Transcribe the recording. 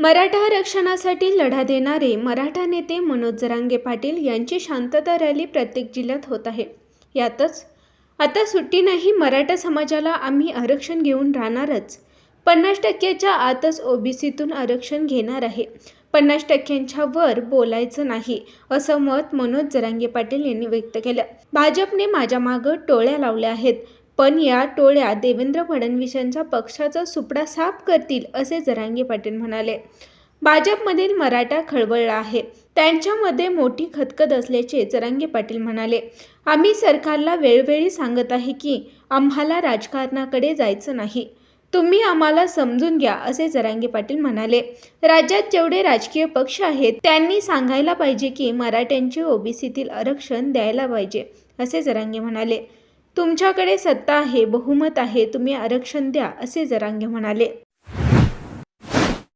मराठा आरक्षणासाठी लढा देणारे मराठा नेते मनोज जरांगे पाटील यांची शांतता रॅली प्रत्येक जिल्ह्यात होत आहे. यातच आता सुट्टी नाही, मराठा समाजाला आम्ही आरक्षण घेऊन राहणारच. 50% आतच ओबीसीतून आरक्षण घेणार आहे. 50% वर बोलायचं नाही, असं मत मनोज जरांगे पाटील यांनी व्यक्त केलं. भाजपने माझ्या मागं टोळ्या लावल्या आहेत, पण या टोळ्या देवेंद्र फडणवीसांच्या पक्षाचा सुपडा साफ करतील, असे जरांगे पाटील म्हणाले. भाजपमधील मराठा खळबळला आहे, त्यांच्यामध्ये मोठी खदखद असल्याचे जरांगे पाटील म्हणाले. आम्ही सरकारला वेळोवेळी सांगत आहे की आम्हाला राजकारणाकडे जायचं नाही, तुम्ही आम्हाला समजून घ्या, असे जरांगे पाटील म्हणाले. राज्यात जेवढे राजकीय पक्ष आहेत त्यांनी सांगायला पाहिजे की मराठ्यांचे ओबीसीतील आरक्षण द्यायला पाहिजे, असे जरांगे म्हणाले. तुमच्याकडे सत्ता आहे, बहुमत आहे, तुम्ही आरक्षण द्या, असे जरांगे म्हणाले.